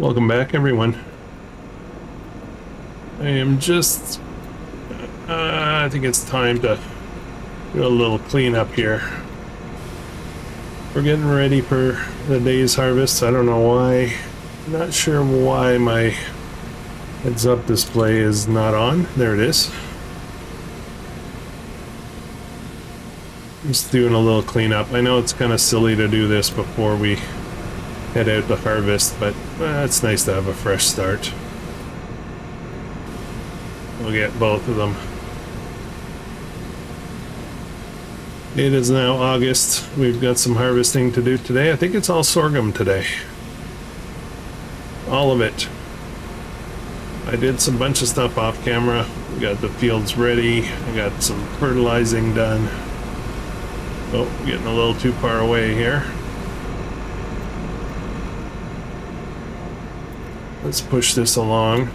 Welcome back, everyone. I am just... I think it's time to do a little cleanup here. We're getting ready for the day's harvest. I don't know why. Not sure why my heads-up display is not on. There it is. Just doing a little cleanup. I know it's kind of silly to do this before we head out to harvest, but it's nice to have a fresh start. We'll get both of them. It is now August. We've got some harvesting to do today. I think it's all sorghum today. All of it. I did some bunch of stuff off camera. We got the fields ready. I got some fertilizing done. Oh, getting a little too far away here. Let's push this along.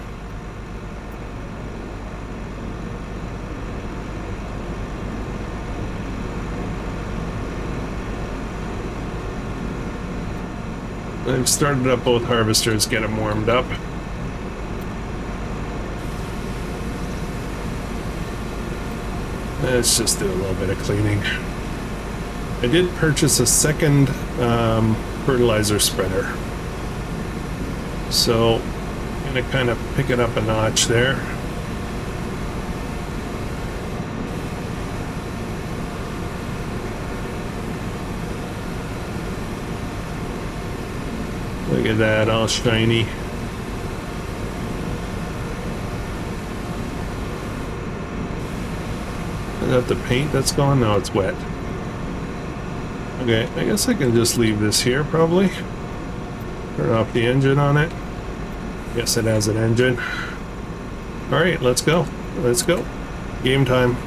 I've started up both harvesters, get them warmed up. Let's just do a little bit of cleaning. I did purchase a second fertilizer spreader. So I'm going to kind of pick it up a notch there. Look at that, all shiny. Is that the paint that's gone? No, it's wet. Okay, I guess I can just leave this here probably. Turn off the engine on it. Guess it has an engine. Alright, let's go. Let's go. Game time.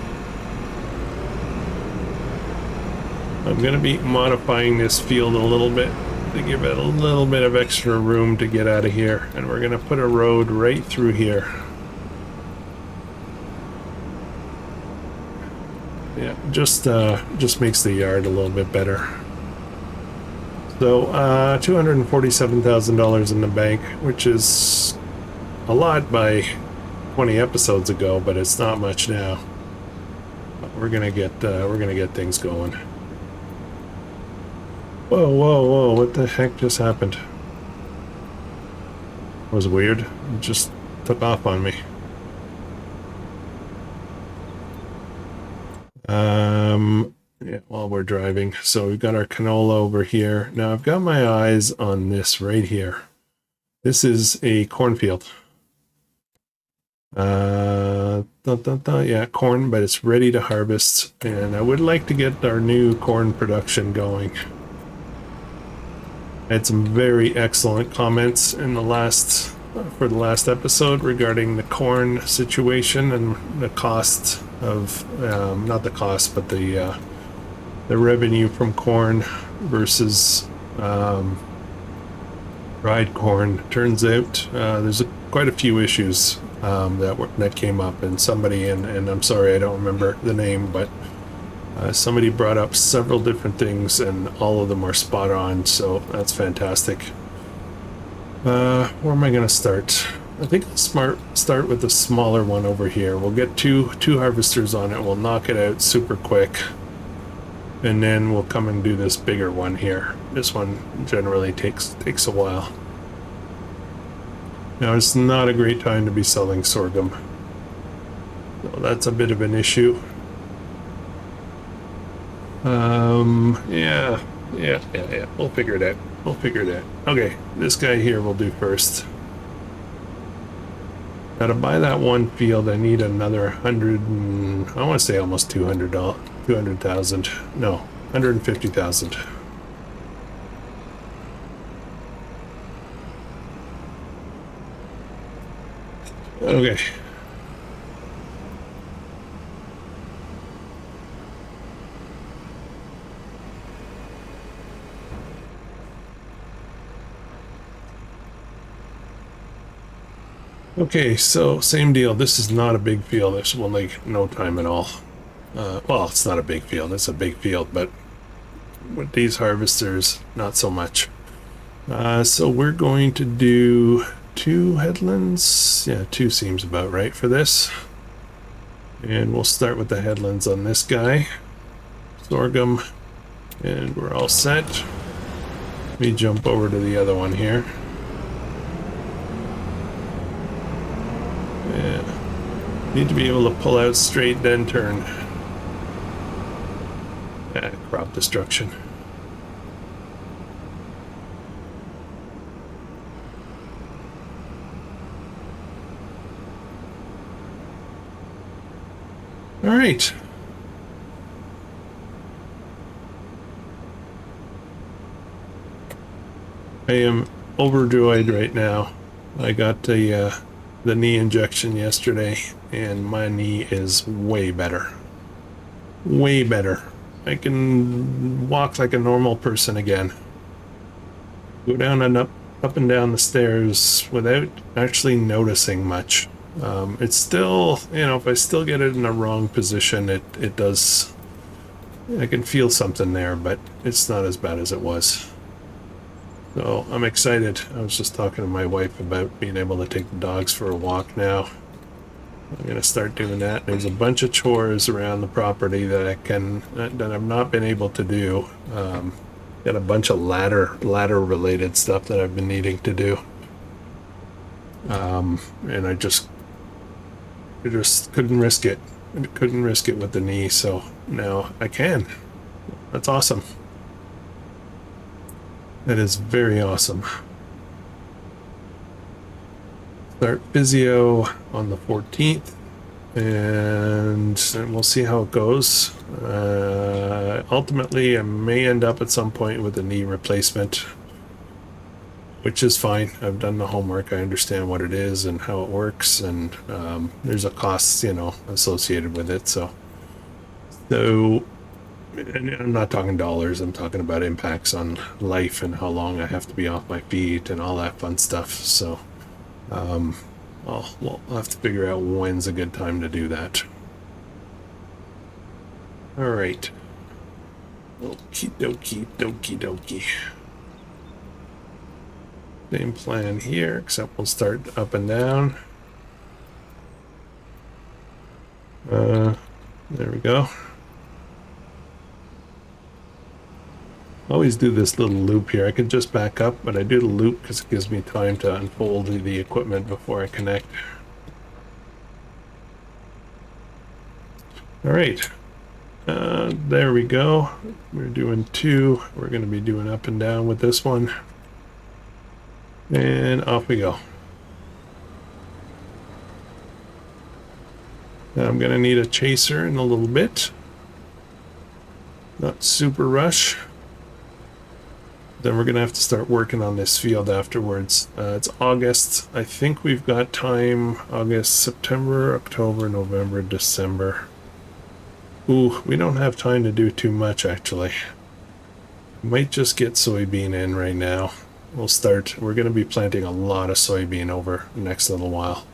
I'm going to be modifying this field a little bit to give it a little bit of extra room to get out of here. And we're going to put a road right through here. Yeah, just makes the yard a little bit better. So, $247,000 in the bank, which is a lot by 20 episodes ago, but it's not much now. But we're gonna get things going. Whoa, whoa, whoa! What the heck just happened? That was weird. It just took off on me. Yeah, while we're driving. So we've got our canola over here. Now I've got my eyes on this right here. This is a cornfield. Yeah, corn, but it's ready to harvest. And I would like to get our new corn production going. I had some very excellent comments in the last episode regarding the corn situation and the cost of not the cost, but the revenue from corn versus dried corn. Turns out there's quite a few issues that came up, and somebody, and I'm sorry I don't remember the name, but somebody brought up several different things, and all of them are spot on, so that's fantastic. Where am I going to start? I think I'll start with the smaller one over here. We'll get two harvesters on it. We'll knock it out super quick. And then we'll come and do this bigger one here. This one generally takes a while. Now, it's not a great time to be selling sorghum. So that's a bit of an issue. Yeah. We'll figure it out. Okay, this guy here we'll do first. Now to buy that one field, I need another 100 and I want to say almost $200,000. No, 150,000. Okay. Okay, so same deal. This is not a big field. This will take no time at all. Well, it's not a big field. It's a big field, but with these harvesters, not so much. So we're going to do 2 headlands. Yeah, 2 seems about right for this. And we'll start with the headlands on this guy, sorghum, and we're all set. Let me jump over to the other one here. Yeah, need to be able to pull out straight, then turn. Crop destruction. All right. I am overjoyed right now. I got the knee injection yesterday, and my knee is way better. Way better. I can walk like a normal person again. Go down and up and down the stairs without actually noticing much. It's still, if I still get it in the wrong position, it does. I can feel something there, but it's not as bad as it was. So I'm excited. I was just talking to my wife about being able to take the dogs for a walk now. I'm gonna start doing that. There's a bunch of chores around the property that I've not been able to do. Got a bunch of ladder related stuff that I've been needing to do. And I just couldn't risk it. I couldn't risk it with the knee, so now I can. That's awesome. That is very awesome. Start physio on the 14th, and we'll see how it goes. Ultimately, I may end up at some point with a knee replacement, which is fine. I've done the homework. I understand what it is and how it works, and there's a cost, associated with it. So, and I'm not talking dollars. I'm talking about impacts on life and how long I have to be off my feet and all that fun stuff. So, we'll have to figure out when's a good time to do that. All right. Okie dokie. Same plan here, except we'll start up and down. There we go. Always do this little loop here. I could just back up, but I do the loop because it gives me time to unfold the equipment before I connect. All right. There we go. We're doing 2. We're going to be doing up and down with this one. And off we go. Now I'm going to need a chaser in a little bit. Not super rush. Then we're going to have to start working on this field afterwards. It's August. I think we've got time. August, September, October, November, December. Ooh, we don't have time to do too much, actually. Might just get soybean in right now. We're going to be planting a lot of soybean over the next little while.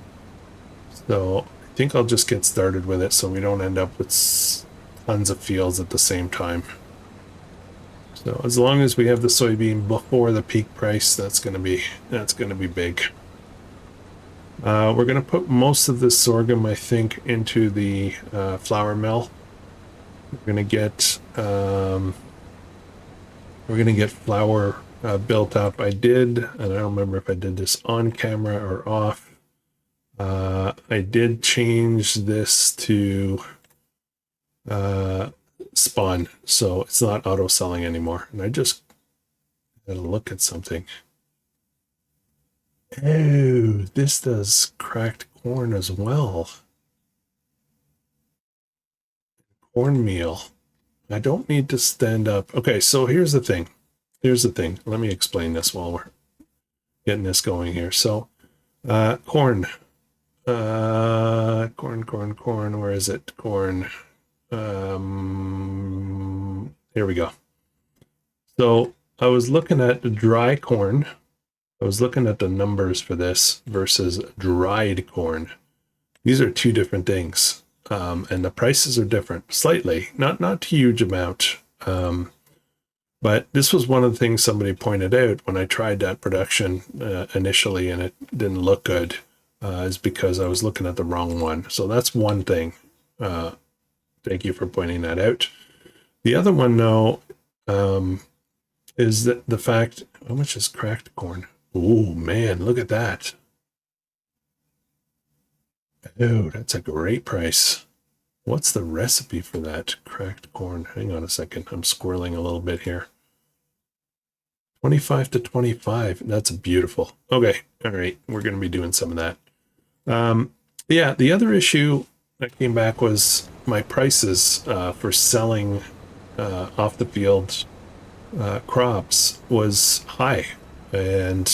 So I think I'll just get started with it so we don't end up with tons of fields at the same time. So as long as we have the soybean before the peak price, that's going to be big. We're going to put most of this sorghum, I think, into the flour mill. We're going to get flour built up. I did, and I don't remember if I did this on camera or off. I did change this to spun, so it's not auto selling anymore. And I just gotta look at something. Oh, this does cracked corn as well. Cornmeal. I don't need to stand up. Okay, so here's the thing. Let me explain this while we're getting this going here. So, corn. Corn. Where is it? Corn. Here we go. So I was looking at the dry corn. I was looking at the numbers for this versus dried corn. These are 2 different things. And the prices are different slightly, not huge amount. But this was one of the things somebody pointed out when I tried that production initially, and it didn't look good, is because I was looking at the wrong one. So that's one thing. Thank you for pointing that out. The other one, though, is that the fact, how much is cracked corn? Oh, man, look at that. Oh, that's a great price. What's the recipe for that cracked corn? Hang on a second. I'm squirreling a little bit here. 25 to 25. That's beautiful. Okay. All right. We're going to be doing some of that. Yeah. The other issue that came back was my prices for selling off the field crops was high. And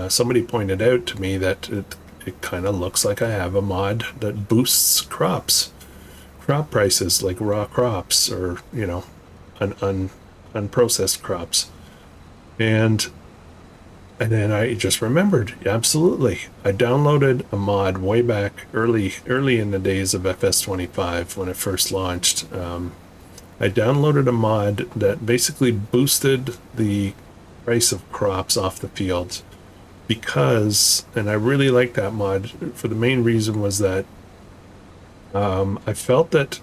somebody pointed out to me that it kind of looks like I have a mod that boosts crop prices, like raw crops or, unprocessed crops. And then I just remembered, absolutely. I downloaded a mod way back early in the days of FS25 when it first launched. I downloaded a mod that basically boosted the price of crops off the field because, and I really liked that mod for the main reason was that I felt that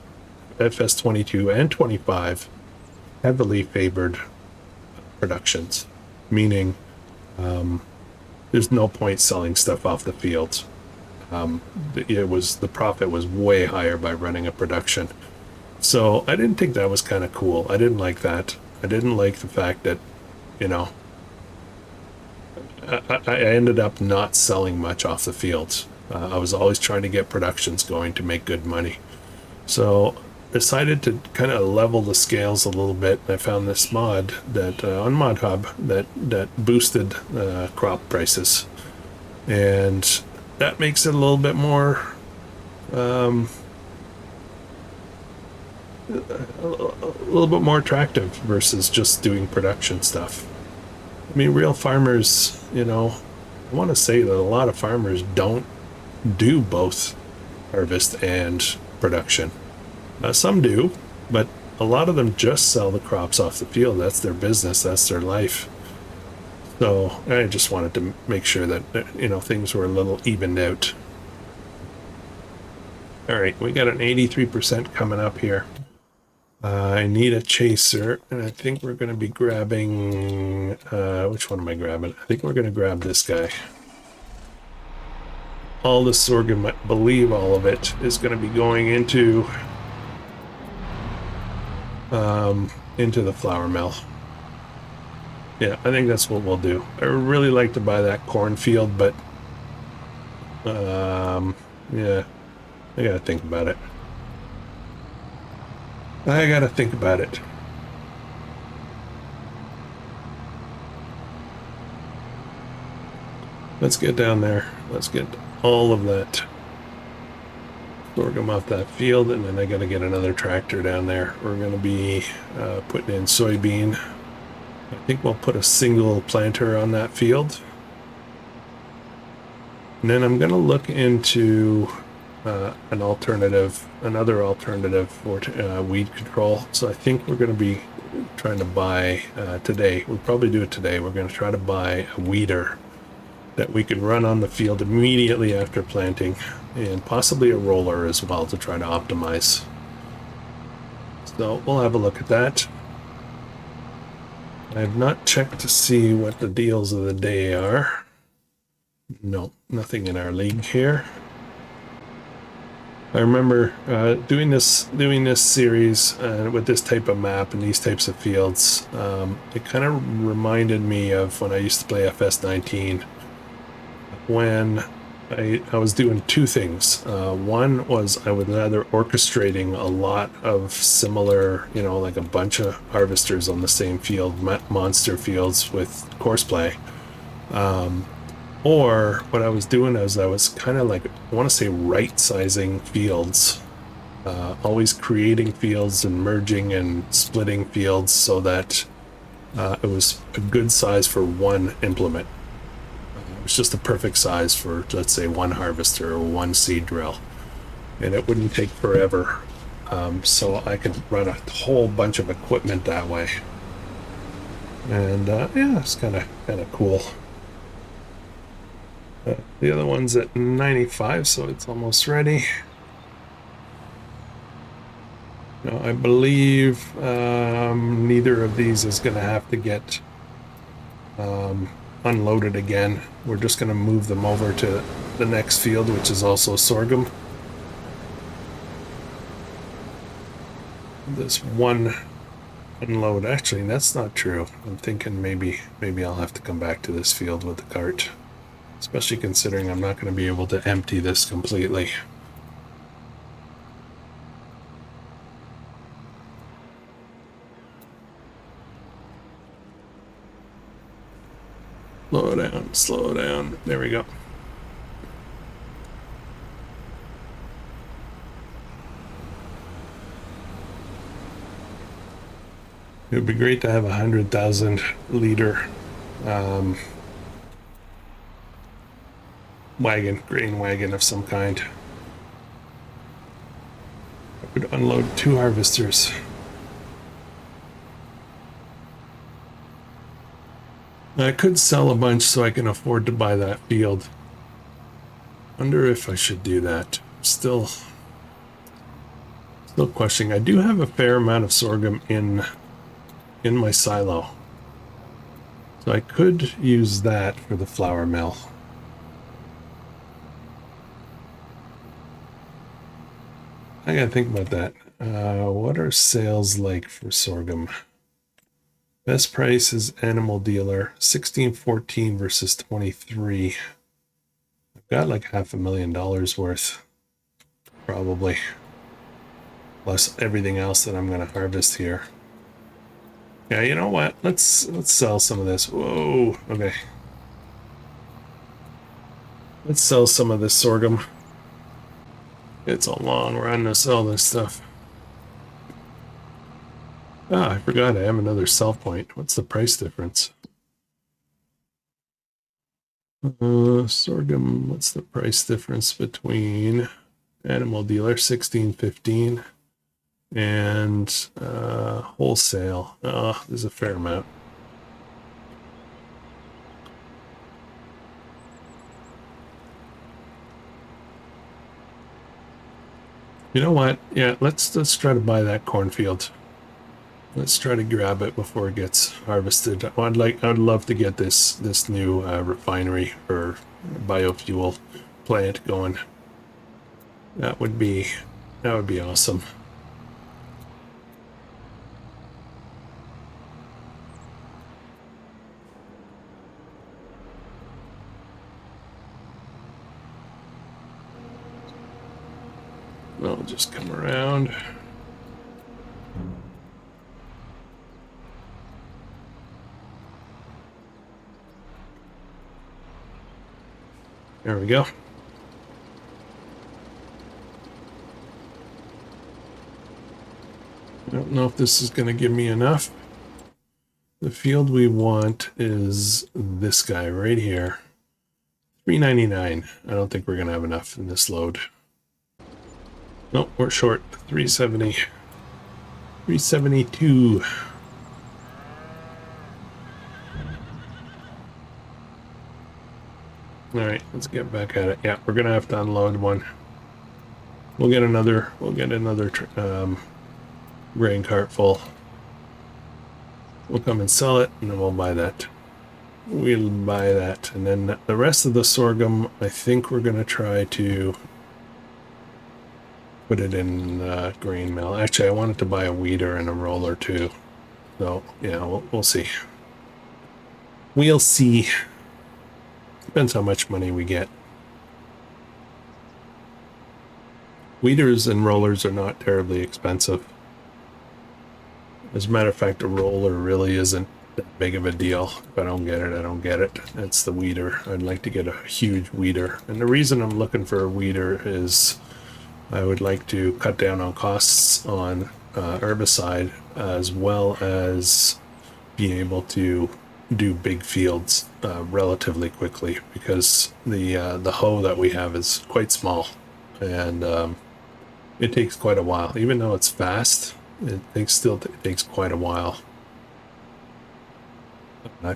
FS22 and 25 heavily favored productions, meaning there's no point selling stuff off the field. The profit was way higher by running a production. So I didn't think that was kind of cool. I didn't like that. I didn't like the fact that, I ended up not selling much off the field. I was always trying to get productions going to make good money. So decided to kind of level the scales a little bit. I found this mod that on ModHub that boosted crop prices, and that makes it a little bit more a little bit more attractive versus just doing production stuff. I mean, real farmers, I want to say that a lot of farmers don't do both harvest and production. Some do, but a lot of them just sell the crops off the field. That's their business. That's their life. So I just wanted to make sure that, things were a little evened out. All right, we got an 83% coming up here. I need a chaser, and I think we're going to be grabbing, which one am I grabbing? I think we're going to grab this guy. All the sorghum, I believe all of it, is going to be going into the flour mill. Yeah, I think that's what we'll do. I really like to buy that cornfield, but yeah, I gotta think about it. Let's get down there. Let's get all of that sorghum off that field, and then I gotta get another tractor down there. We're gonna be putting in soybean. I think we'll put a single planter on that field. And then I'm gonna look into another alternative for weed control. So I think we're going to be trying to buy today. We'll probably do it today. We're going to try to buy a weeder that we can run on the field immediately after planting, and possibly a roller as well to try to optimize. So we'll have a look at that. I have not checked to see what the deals of the day are. No, nothing in our league here. I remember doing this series with this type of map and these types of fields. It kind of reminded me of when I used to play FS19, when I was doing two things. One was I was either orchestrating a lot of similar, like a bunch of harvesters on the same field, monster fields with course play. Or what I was doing is I was kind of like, I want to say right-sizing fields, always creating fields and merging and splitting fields so that it was a good size for one implement. It was just the perfect size for, let's say, one harvester or one seed drill. And it wouldn't take forever. So I could run a whole bunch of equipment that way. And yeah, it's kind of cool. The other one's at 95, so it's almost ready. Now, I believe neither of these is going to have to get unloaded again. We're just going to move them over to the next field, which is also sorghum. This one unload, actually, that's not true. I'm thinking maybe I'll have to come back to this field with the cart, especially considering I'm not going to be able to empty this completely. Slow down, slow down. There we go. It would be great to have 100,000 liter grain wagon of some kind. I would unload 2 harvesters. I could sell a bunch so I can afford to buy that field. Wonder if I should do that. Still questioning. I do have a fair amount of sorghum in my silo, so I could use that for the flour mill. I gotta think about that. What are sales like for sorghum? Best price is animal dealer, 1614 versus 23. I've got like $500,000 worth, probably, plus everything else that I'm gonna harvest here. Yeah, you know what? Let's sell some of this. Whoa, okay. Let's sell some of this sorghum. It's a long run to sell this stuff. Ah, I forgot I have another sell point. What's the price difference? Sorghum, what's the price difference between animal dealer 1615 and wholesale? Oh, there's a fair amount. You know what? Yeah, let's try to buy that cornfield. Let's try to grab it before it gets harvested. I'd love to get this new refinery or biofuel plant going. That would be awesome. I'll just come around. There we go. I don't know if this is going to give me enough. The field we want is this guy right here. 399. I don't think we're going to have enough in this load. Nope, we're short. 370. 372. All right, let's get back at it. Yeah, we're gonna have to unload one. We'll get another grain cart full. We'll come and sell it, and then we'll buy that. We'll buy that, and then the rest of the sorghum, I think we're gonna try to put it in grain mill. Actually, I wanted to buy a weeder and a roller too. So yeah, we'll see. We'll see. Depends how much money we get. Weeders and rollers are not terribly expensive. As a matter of fact, a roller really isn't that big of a deal. If I don't get it, I don't get it. It's the weeder. I'd like to get a huge weeder. And the reason I'm looking for a weeder is I would like to cut down on costs on herbicide, as well as be able to do big fields relatively quickly, because the hoe that we have is quite small, and it takes quite a while. Even though it's fast, it takes quite a while.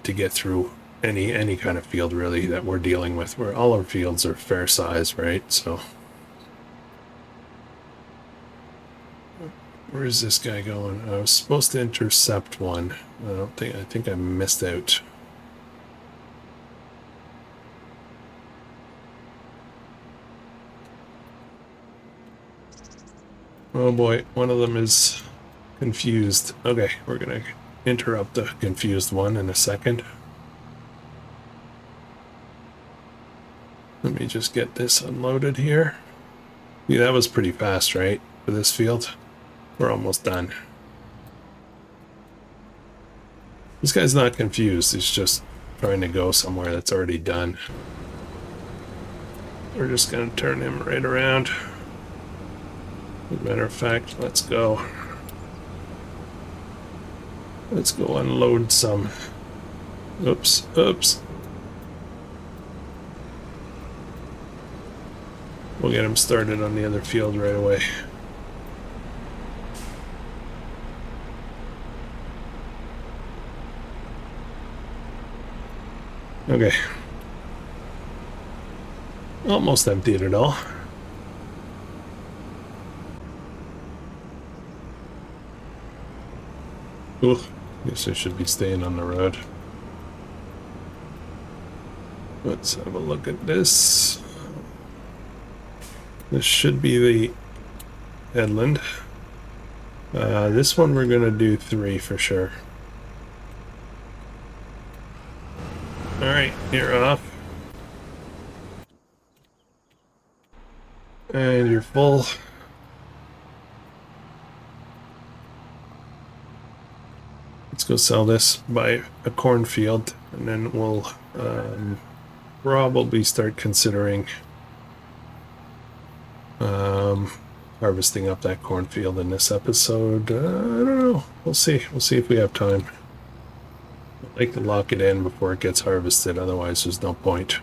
to get through any kind of field really that we're dealing with, where all our fields are fair size, right? So where is this guy going? I was supposed to intercept one. I think I missed out. Oh boy, one of them is confused. Okay, we're gonna interrupt the confused one in a second. Let me just get this unloaded here. Yeah, that was pretty fast, right? For this field. We're almost done. This guy's not confused. He's just trying to go somewhere that's already done. We're just going to turn him right around. As a matter of fact, let's go. Let's go unload some. Oops, oops. We'll get him started on the other field right away. Okay. Almost emptied it all. Ooh, guess I should be staying on the road. Let's have a look at this. This should be the headland. This one we're gonna do 3 for sure. Alright, you're off. And you're full. Let's go sell this, buy a cornfield, and then we'll probably start considering harvesting up that cornfield in this episode. I don't know. We'll see. We'll see if we have time. I'd like to lock it in before it gets harvested, otherwise there's no point.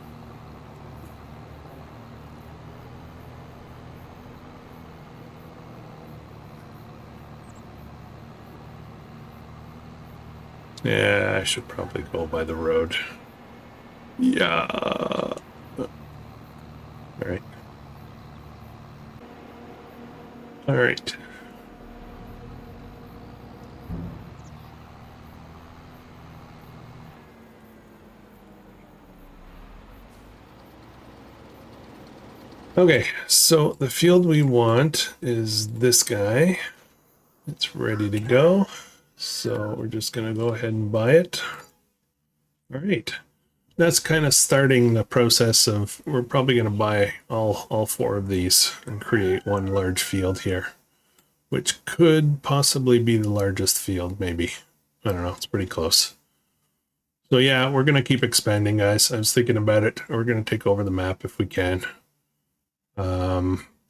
Yeah, I should probably go by the road. Yeah. Alright. Alright. Okay, so the field we want is this guy. It's ready to go. So we're just going to go ahead and buy it. All right. That's kind of starting the process of, we're probably going to buy all 4 of these and create one large field here, which could possibly be the largest field, maybe. I don't know. It's pretty close. So yeah, we're going to keep expanding, guys. I was thinking about it. We're going to take over the map if we can.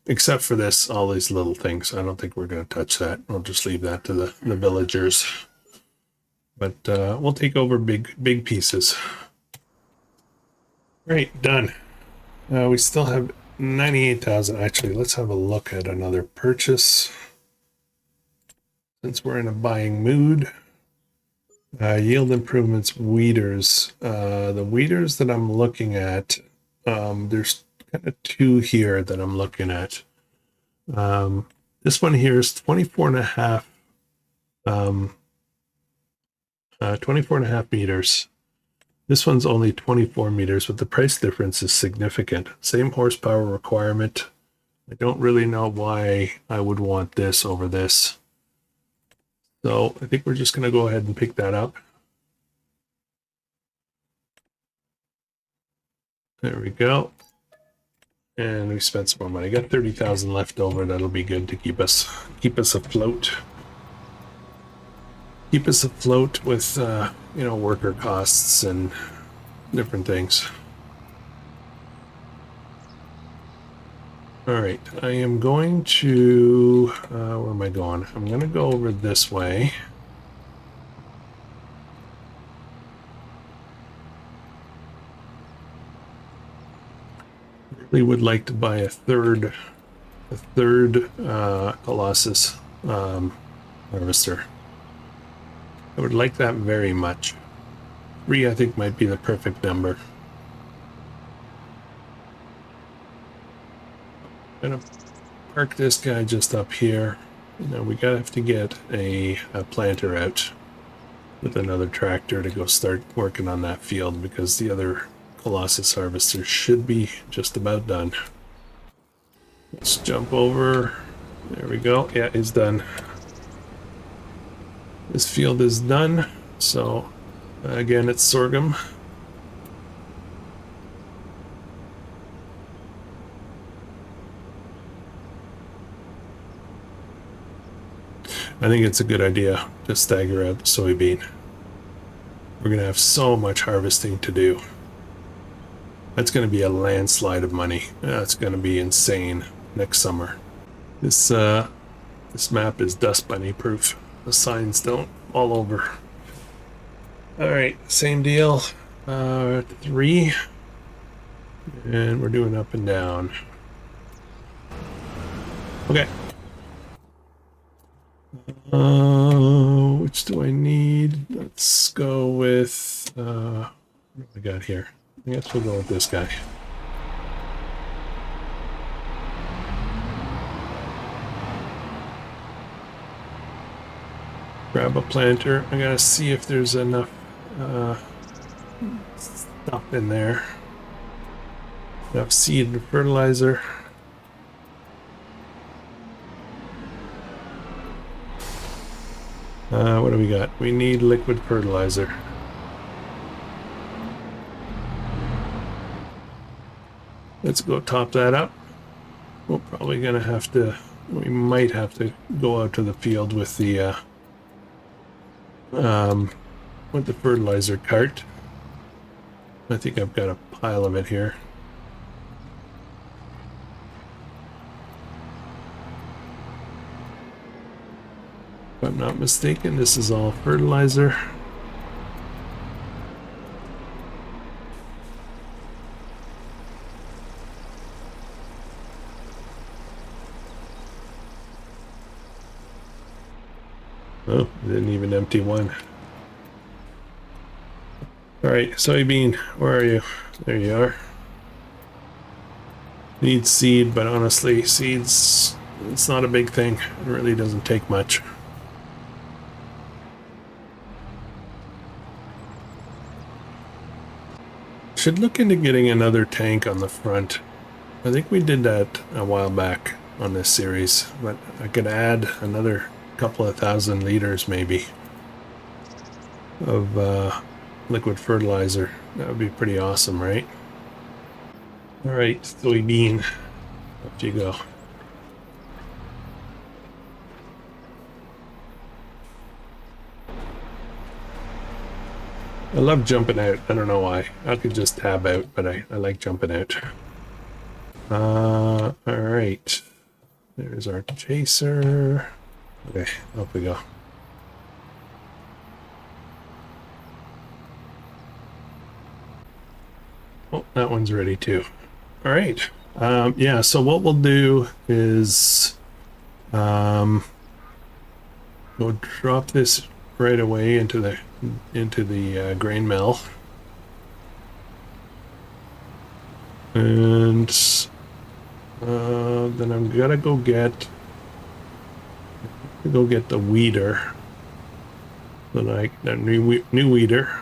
Except for this, all these little things. I don't think we're going to touch that. We'll just leave that to the villagers. But we'll take over big pieces. Right, done. We still have 98,000. Actually, let's have a look at another purchase. Since we're in a buying mood. Yield improvements, weeders. The weeders that I'm looking at, there's kind of 2 here that I'm looking at. This one here is 24 and a half meters. This one's only 24 meters, but the price difference is significant. Same horsepower requirement. I don't really know why I would want this over this. So I think we're just going to go ahead and pick that up. There we go. And we spent some more money. Got 30,000 left over. That'll be good to keep us afloat. Keep us afloat with worker costs and different things. All right, I am going to where am I going? I'm going to go over this way. Really would like to buy a third Colossus harvester. I would like that very much. 3 I think might be the perfect number. I'm gonna park this guy just up here. You know, we gotta have to get a planter out with another tractor to go start working on that field, because the other Colossus harvester should be just about done. Let's jump over. There we go. Yeah, it's done. This field is done. So again, it's sorghum. I think it's a good idea to stagger out the soybean. We're going to have so much harvesting to do. That's going to be a landslide of money. That's going to be insane next summer. This map is dust bunny proof. The signs don't fall over. All right, same deal. 3, and we're doing up and down. Okay. Which do I need? Let's go with what do we got here? I guess we'll go with this guy. Grab a planter. I gotta see if there's enough stuff in there. Enough seed and fertilizer. What do we got? We need liquid fertilizer. Let's go top that up. We're probably gonna have to, we might have to go out to the field with the fertilizer cart. I think I've got a pile of it here. If I'm not mistaken, this is all fertilizer. Oh, didn't even empty one. All right, soybean, where are you? There you are. Need seed, but honestly, seeds, it's not a big thing. It really doesn't take much. Should look into getting another tank on the front. I think we did that a while back on this series, but I could add another couple of 1,000 liters maybe of liquid fertilizer. That would be pretty awesome, right? All right, soybean, up you go. I love jumping out. I don't know why. I could just tab out, but I like jumping out. All right. There's our chaser. Okay, up we go. Oh, that one's ready too. All right. Yeah, so what we'll do is we'll drop this right away into the grain mill, and then I'm gonna go get the weeder, that new weeder,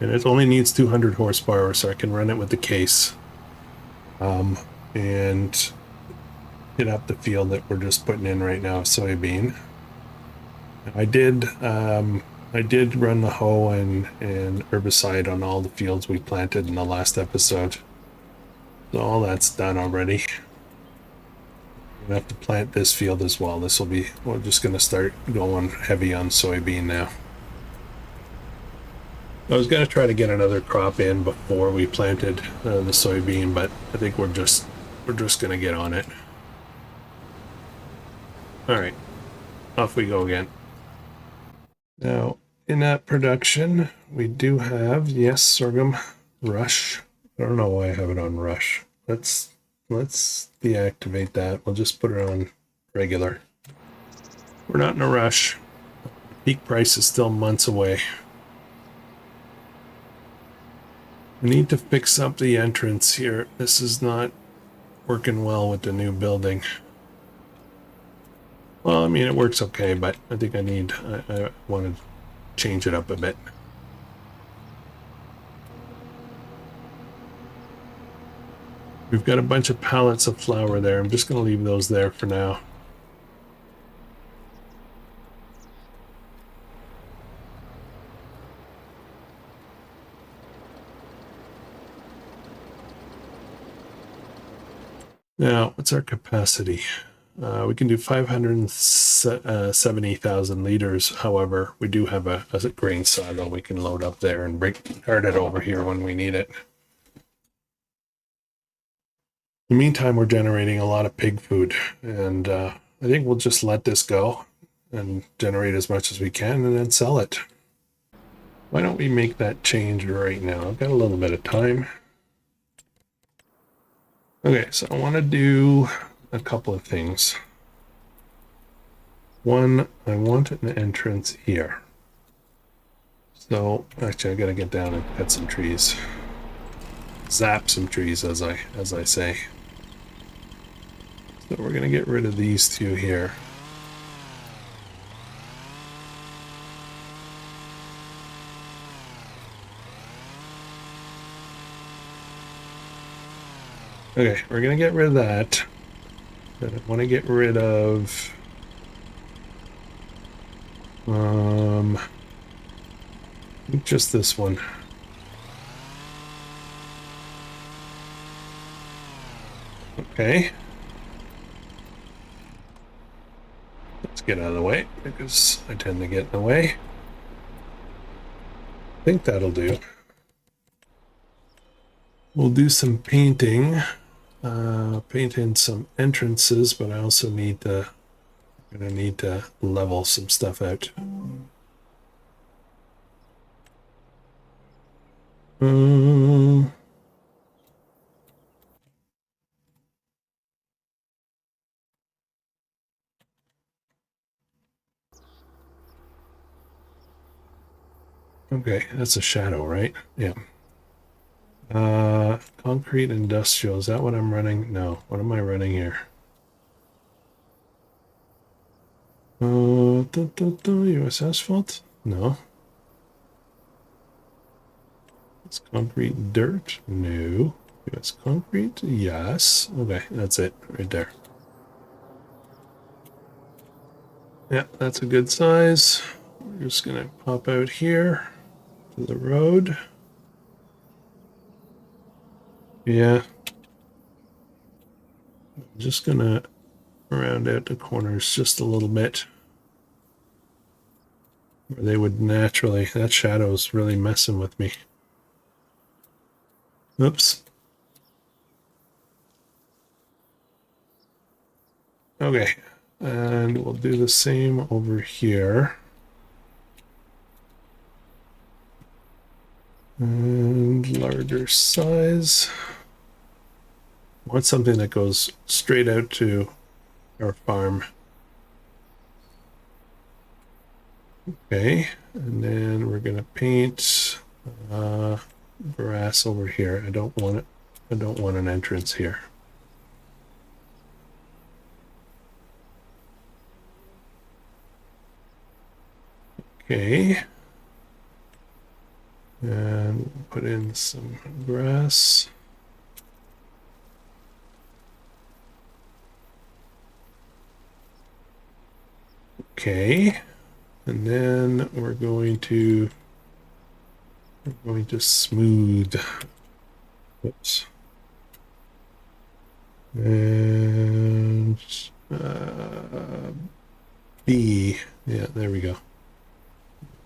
and it only needs 200 horsepower, so I can run it with the case and hit up the field that we're just putting in right now, soybean. I did run the hoe and herbicide on all the fields we planted in the last episode. So all that's done already. I'm gonna have to plant this field as well. We're just gonna start going heavy on soybean now. I was gonna try to get another crop in before we planted the soybean, but I think we're just gonna get on it. All right, off we go again. Now, in that production, we do have, yes, sorghum rush. I don't know why I have it on rush. Let's deactivate that. We'll just put it on regular. We're not in a rush. Peak price is still months away. We need to fix up the entrance here. This is not working well with the new building. Well, I mean, it works okay, but I think I want to change it up a bit. We've got a bunch of pallets of flour there. I'm just going to leave those there for now. Now, what's our capacity? We can do 570,000 liters. However, we do have a grain silo we can load up there and cart it over here when we need it. In the meantime, we're generating a lot of pig food, and I think we'll just let this go and generate as much as we can and then sell it. Why don't we make that change right now? I've got a little bit of time. Okay, so I want to do a couple of things. One, I want an entrance here. So actually I gotta get down and cut some trees. Zap some trees, as I say. So we're gonna get rid of these two here. Okay, we're gonna get rid of that. Then I want to get rid of just this one. Okay. Let's get out of the way because I tend to get in the way. I think that'll do. We'll do some painting. Paint in some entrances, but I also need to level some stuff out. Okay, that's a shadow, right? Yeah. Concrete industrial, is that what I'm running? No, what am I running here? US asphalt? No. It's concrete dirt? No. US concrete? Yes. Okay, that's it right there. Yeah, that's a good size. We're just gonna pop out here to the road. Yeah. I'm just gonna round out the corners just a little bit. Where they would naturally, that shadow's really messing with me. Oops. Okay, and we'll do the same over here. And larger size. I want something that goes straight out to our farm. Okay, and then we're gonna paint grass over here. I don't want it. I don't want an entrance here. Okay. And put in some grass. Okay. And then we're going to smooth. Oops. And B. Yeah, there we go.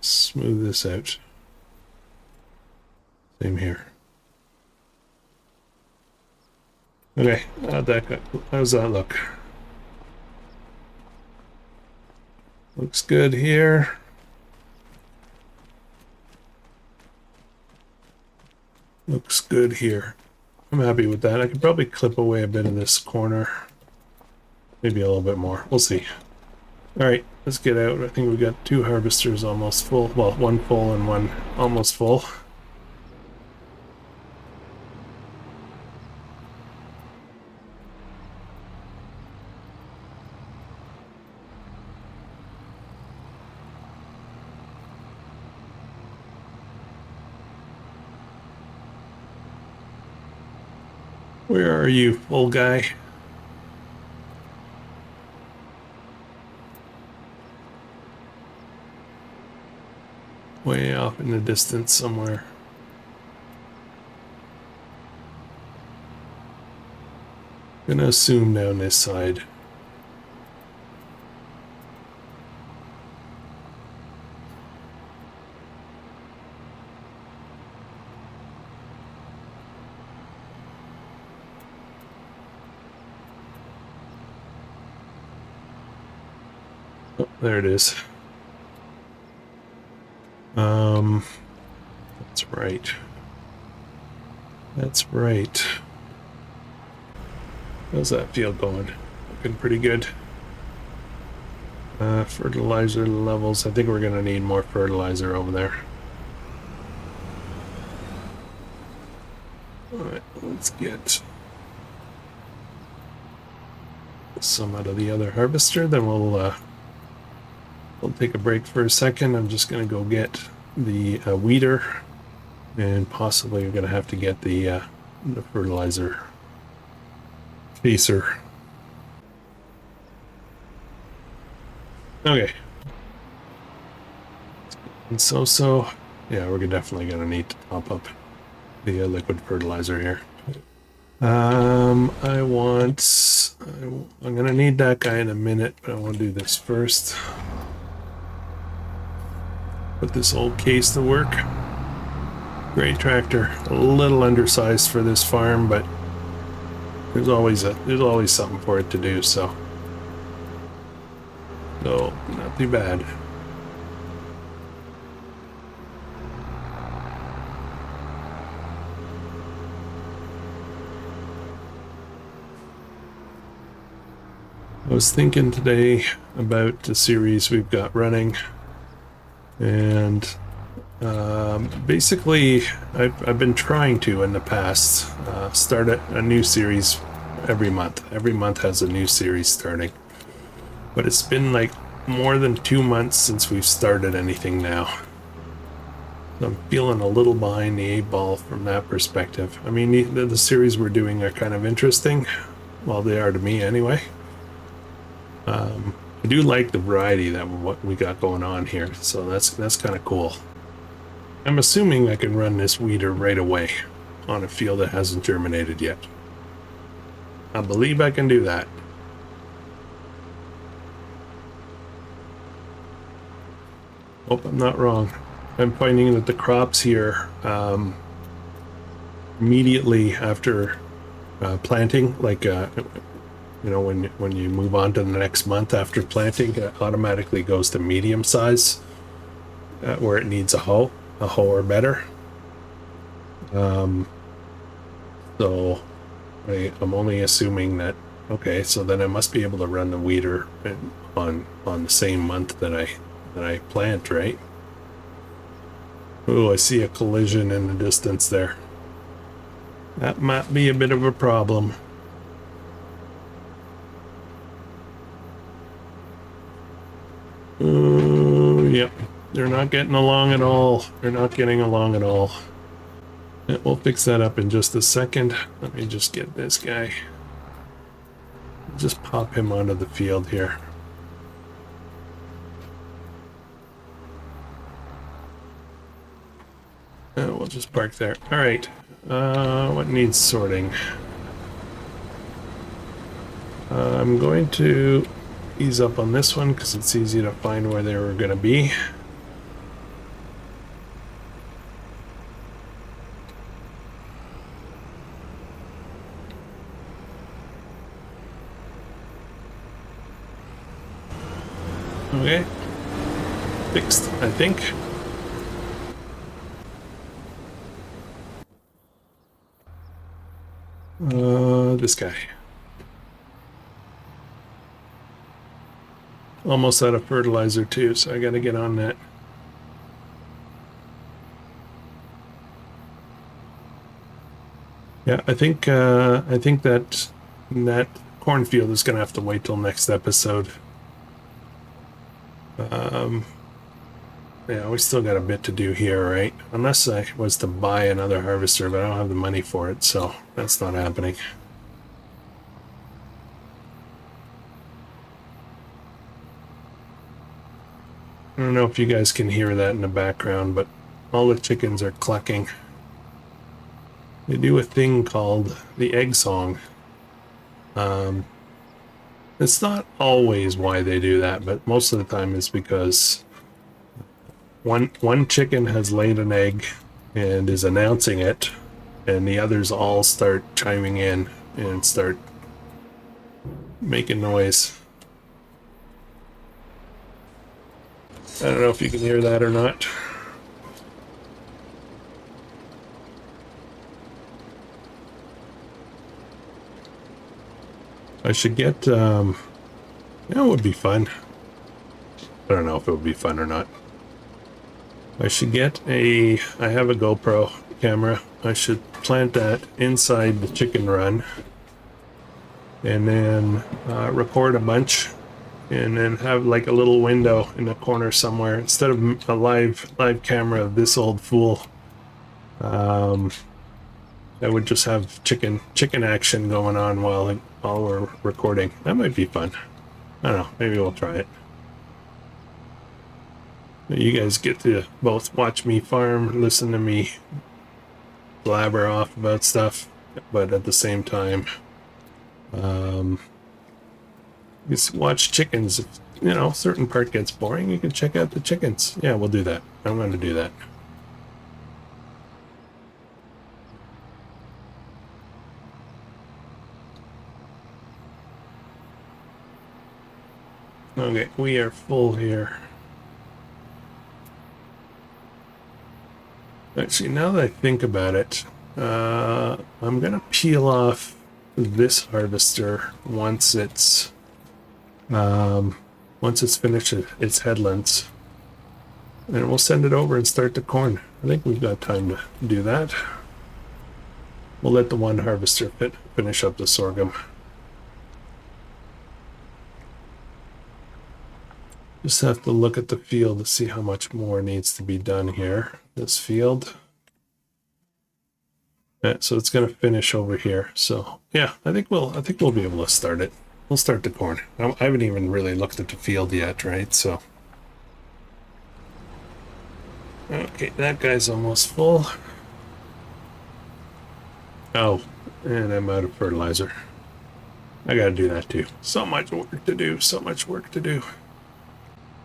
Smooth this out. Same here. Okay, how's that look? Looks good here. Looks good here. I'm happy with that. I could probably clip away a bit of this corner. Maybe a little bit more. We'll see. All right, let's get out. I think we've got 2 harvesters almost full. Well, one full and one almost full. Where are you, old guy? Way off in the distance somewhere. Gonna assume down this side. Oh, there it is. That's right. That's right. How's that field going? Looking pretty good. Fertilizer levels. I think we're gonna need more fertilizer over there. Alright, let's get some out of the other harvester, then we'll take a break for a second. I'm just gonna go get the weeder, and possibly we're gonna have to get the fertilizer spacer. Okay. And so, yeah, we're definitely gonna need to top up the liquid fertilizer here. I'm gonna need that guy in a minute, but I want to do this first. Put this old case to work. Great tractor, a little undersized for this farm, but there's always something for it to do, so not too bad. I was thinking today about the series we've got running, and basically I've been trying to in the past start a new series every month. Every month has a new series starting, but it's been like more than 2 months since we've started anything now. So I'm feeling a little behind the 8 ball from that perspective. I mean, the series we're doing are kind of interesting. Well, they are to me anyway. I do like the variety that what we got going on here, so that's kind of cool. I'm assuming I can run this weeder right away on a field that hasn't germinated yet. I believe I can do that. Hope I'm not wrong. I'm finding that the crops here immediately after planting, like you know, when you move on to the next month after planting, it automatically goes to medium size, where it needs a hoe or better. So I'm only assuming that. Okay, so then I must be able to run the weeder on the same month that I plant, right? Oh, I see a collision in the distance there. That might be a bit of a problem. Yep, they're not getting along at all. They're not getting along at all. Yeah, we'll fix that up in just a second. Let me just get this guy. Just pop him onto the field here. We'll just park there. All right. What needs sorting? I'm going to ease up on this one because it's easy to find where they were going to be. Okay. Fixed, I think. This guy. Almost out of fertilizer too, so I gotta get on that. Yeah, I think that cornfield is gonna have to wait till next episode. Yeah, we still got a bit to do here, right? Unless I was to buy another harvester, but I don't have the money for it, so that's not happening. don't know if you guys can hear that in the background, but all the chickens are clucking. They do a thing called the egg song. It's not always why they do that, but most of the time it's because one chicken has laid an egg and is announcing it, and the others all start chiming in and start making noise. I don't know if you can hear that or not. I should get, yeah, it would be fun. I don't know if it would be fun or not. I should get I have a GoPro camera. I should plant that inside the chicken run and then record a bunch and then have like a little window in the corner somewhere instead of a live camera of this old fool. I would just have chicken action going on while we're recording. That might be fun. I don't know. Maybe we'll try it. You guys get to both watch me farm, listen to me blabber off about stuff, but at the same time, just watch chickens. If, you know, a certain part gets boring, you can check out the chickens. Yeah, we'll do that. I'm going to do that. Okay, we are full here. Actually, now that I think about it, I'm gonna peel off this harvester once it's finished its headlands, and we'll send it over and start the corn. I think we've got time to do that. We'll let the one harvester finish up the sorghum. Just have to look at the field to see how much more needs to be done here. This field. Yeah, so it's going to finish over here. So yeah, I think we'll be able to start it. We'll start the corn. I haven't even really looked at the field yet, right? So okay, that guy's almost full. Oh, and I'm out of fertilizer. I got to do that too. So much work to do. So much work to do.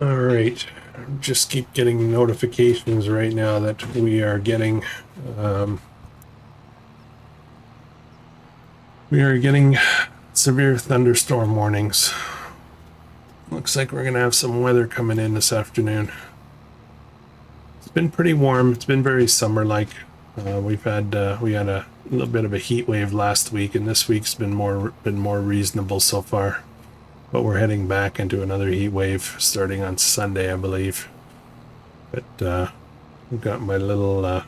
All right, just keep getting notifications right now that we are getting severe thunderstorm warnings. Looks like we're gonna have some weather coming in this afternoon. It's been pretty warm. It's been very summer-like. We had a little bit of a heat wave last week, and this week's been more reasonable so far. But we're heading back into another heat wave starting on Sunday, I believe. But I've got my little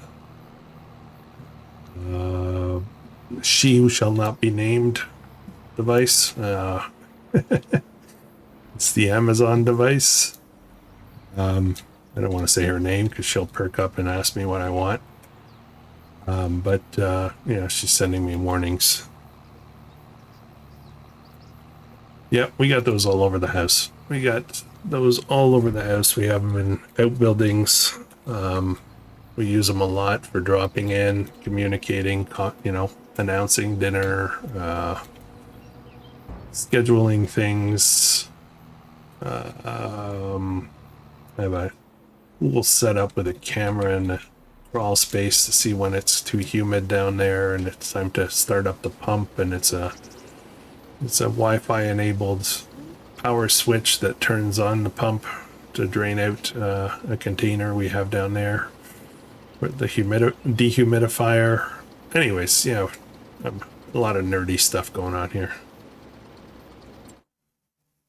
she who shall not be named device. It's the Amazon device. I don't want to say her name because she'll perk up and ask me what I want. But you know, she's sending me warnings. Yep, we got those all over the house. We got those all over the house. We have them in outbuildings. We use them a lot for dropping in, communicating, you know, announcing dinner, scheduling things. I have a little setup with a camera in the crawl space to see when it's too humid down there and it's time to start up the pump, and it's a Wi-Fi enabled power switch that turns on the pump to drain out a container we have down there with the dehumidifier. Anyways, you know, a lot of nerdy stuff going on here.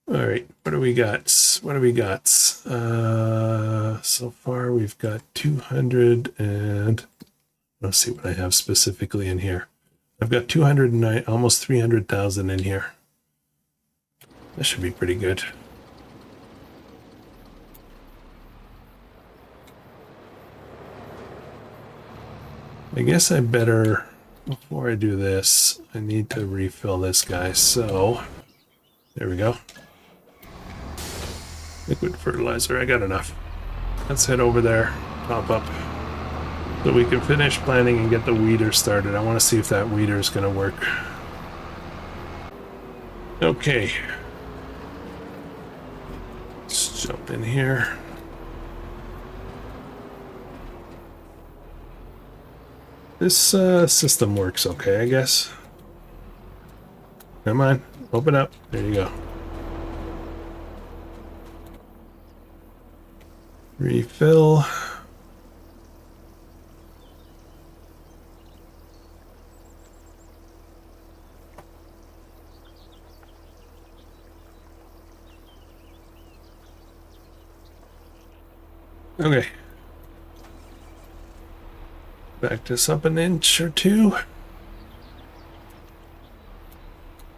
All right, what do we got? So far we've got 200 and let's see what I have specifically in here. I've got 209, almost 300,000 in here. That should be pretty good. I guess I better, before I do this, I need to refill this guy. So, there we go. Liquid fertilizer, I got enough. let's head over there, top up, so we can finish planning and get the weeder started. I want to see if that weeder is going to work. Okay. Let's jump in here. This system works okay, I guess. Come on, open up. There you go. Refill. Okay. Back this up an inch or two.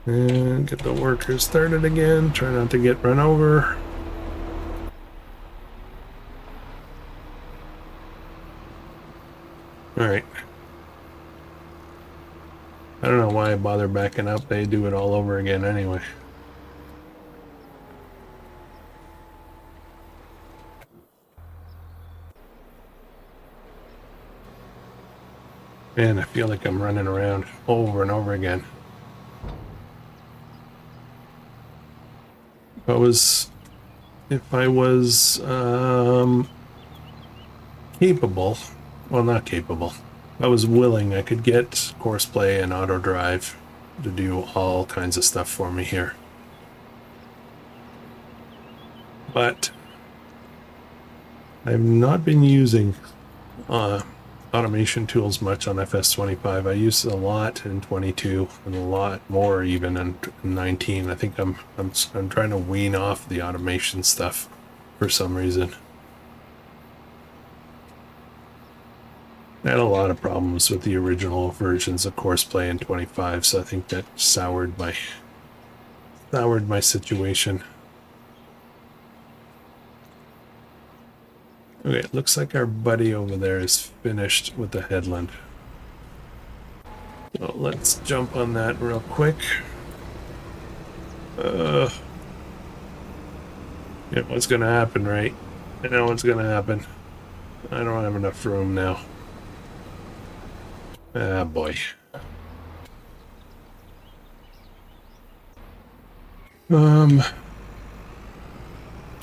And get the workers started again. Try not to get run over. Alright. I don't know why I bother backing up. They do it all over again anyway. Man, I feel like I'm running around over and over again. If I was capable, well, not capable, if I was willing, I could get course play and auto drive to do all kinds of stuff for me here. But I've not been using automation tools much on FS25. I use a lot in 22 and a lot more even in 19. I think I'm trying to wean off the automation stuff for some reason. I had a lot of problems with the original versions of Courseplay in 25, so I think that soured my situation. Okay, it looks like our buddy over there is finished with the headland. So let's jump on that real quick. Yeah, what's gonna happen, right? I know what's gonna happen. I don't have enough room now. Ah, boy. I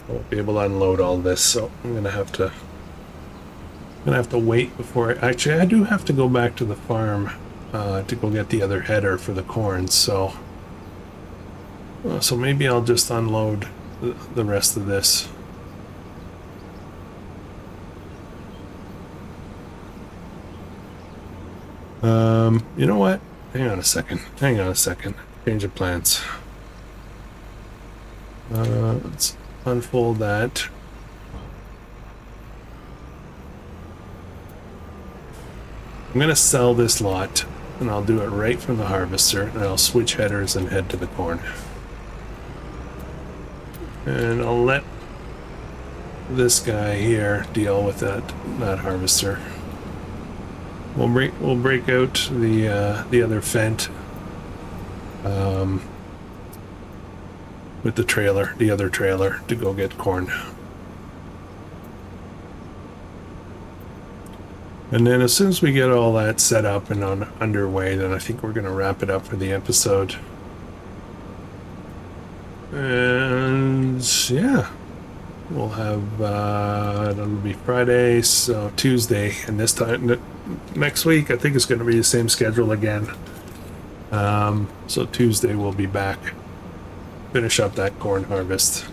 won't be able to unload all this, so I'm gonna have to wait before actually I do have to go back to the farm to go get the other header for the corn, so maybe I'll just unload the rest of this. You know what? Hang on a second. Change of plans. Let's unfold that. I'm gonna sell this lot and I'll do it right from the harvester, and I'll switch headers and head to the corn. And I'll let this guy here deal with that harvester. We'll break out the other Fendt with the other trailer to go get corn. And then as soon as we get all that set up and underway, then I think we're going to wrap it up for the episode. And yeah, we'll have it'll be Friday, so Tuesday, and this time next week I think it's going to be the same schedule again. So Tuesday we'll be back, finish up that corn harvest.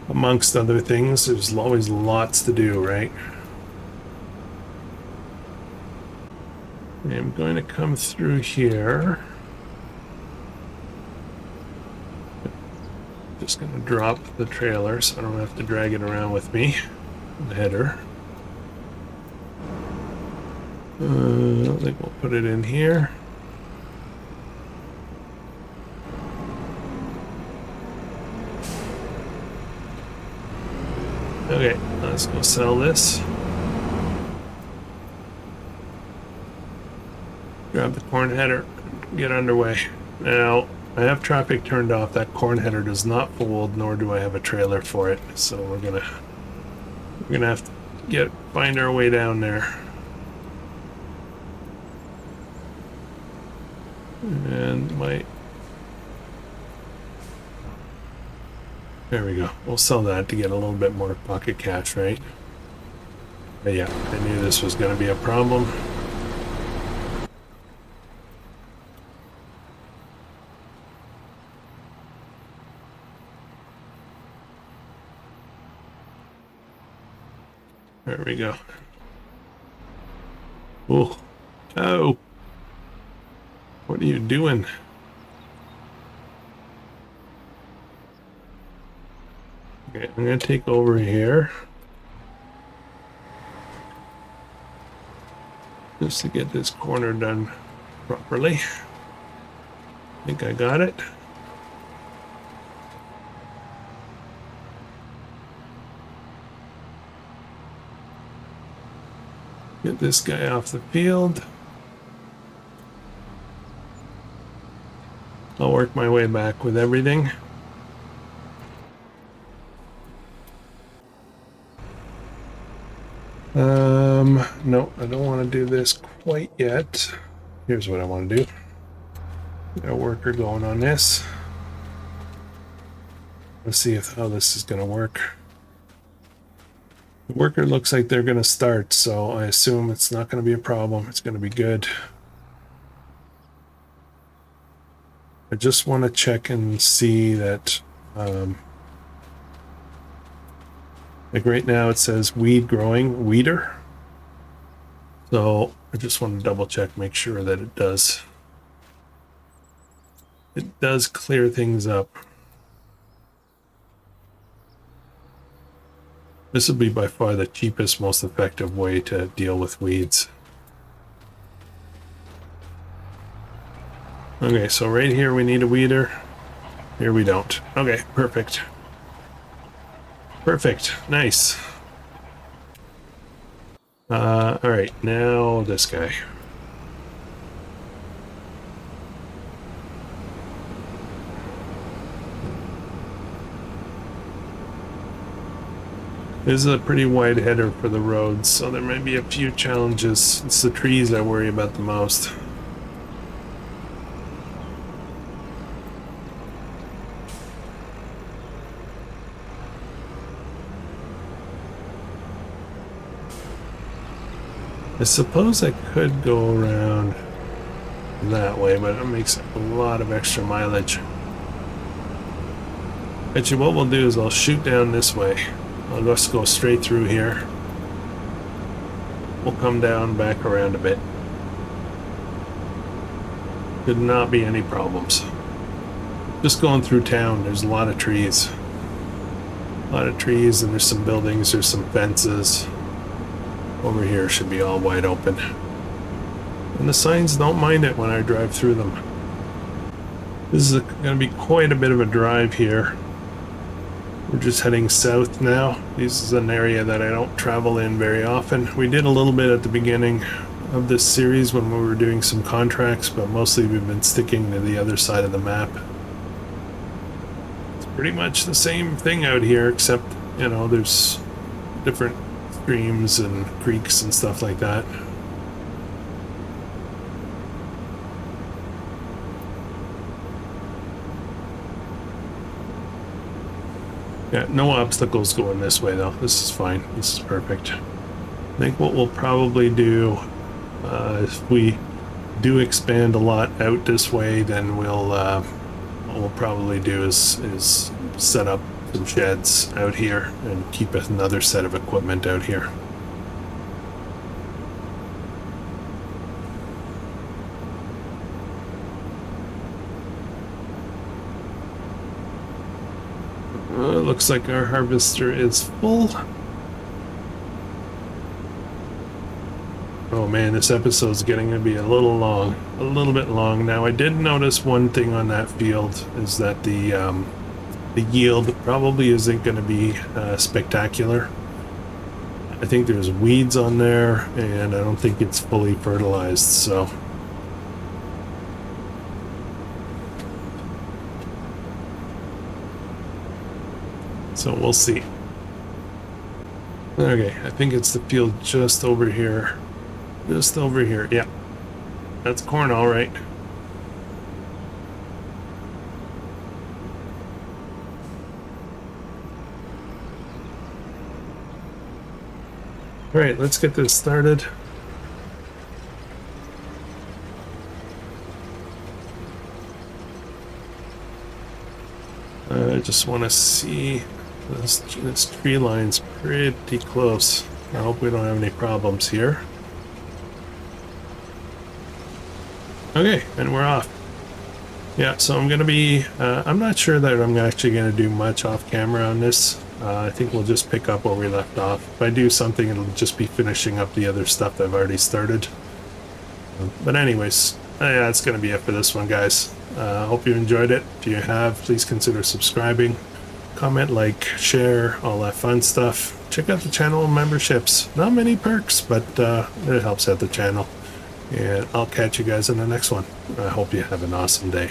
Amongst other things, there's always lots to do, right? I'm going to come through here. Just going to drop the trailer so I don't have to drag it around with me. The header. I think we'll put it in here. Okay, let's go sell this. Grab the corn header, get underway. Now, I have traffic turned off. That corn header does not fold, nor do I have a trailer for it. So we're We're gonna have to find our way down there. And there we go. We'll sell that to get a little bit more pocket cash, right? But yeah, I knew this was gonna be a problem. There we go. Oh, oh, what are you doing? Okay, I'm gonna take over here just to get this corner done properly. I think I got it. Get this guy off the field. I'll work my way back with everything. No, I don't want to do this quite yet. Here's what I want to do. Got a worker going on this. Let's see how this is going to work. The worker looks like they're going to start, so I assume it's not going to be a problem. It's going to be good. I just want to check and see that, like right now it says weed growing, weeder. So I just want to double check, make sure that it does clear things up. This would be by far the cheapest, most effective way to deal with weeds. Okay, so right here we need a weeder. Here we don't. Okay, perfect. Perfect, nice. All right, now this guy. This is a pretty wide header for the roads, so there might be a few challenges. It's the trees I worry about the most. I suppose I could go around that way, but it makes a lot of extra mileage. Actually, what we'll do is I'll shoot down this way. I'll just go straight through here. We'll come down, back around a bit. Could not be any problems. Just going through town, there's a lot of trees. A lot of trees, and there's some buildings, there's some fences. Over here should be all wide open. And the signs don't mind it when I drive through them. This is going to be quite a bit of a drive here. We're just heading south now. This is an area that I don't travel in very often. We did a little bit at the beginning of this series when we were doing some contracts, but mostly we've been sticking to the other side of the map. It's pretty much the same thing out here, except, you know, there's different streams and creeks and stuff like that. Yeah, no obstacles going this way though. This is fine. This is perfect. I think what we'll probably do, if we do expand a lot out this way, then what we'll probably do is set up some sheds out here and keep another set of equipment out here. Looks like our harvester is full. Oh man, this episode's getting to be a little long, a little bit long. Now I did notice one thing on that field is that the yield probably isn't going to be spectacular. I think there's weeds on there, and I don't think it's fully fertilized, so. So we'll see. Okay, I think it's the field just over here. Just over here. Yeah, that's corn, all right. All right, let's get this started. I just want to see this tree line's pretty close. I hope we don't have any problems here. Okay, and we're off. Yeah, so I'm gonna be, I'm not sure that I'm actually gonna do much off camera on this. I think we'll just pick up where we left off. If I do something, it'll just be finishing up the other stuff that I've already started. But anyways, yeah, that's gonna be it for this one, guys. Hope you enjoyed it. If you have, please consider subscribing. Comment, like, share, all that fun stuff. Check out the channel memberships. Not many perks, but it helps out the channel. And I'll catch you guys in the next one. I hope you have an awesome day.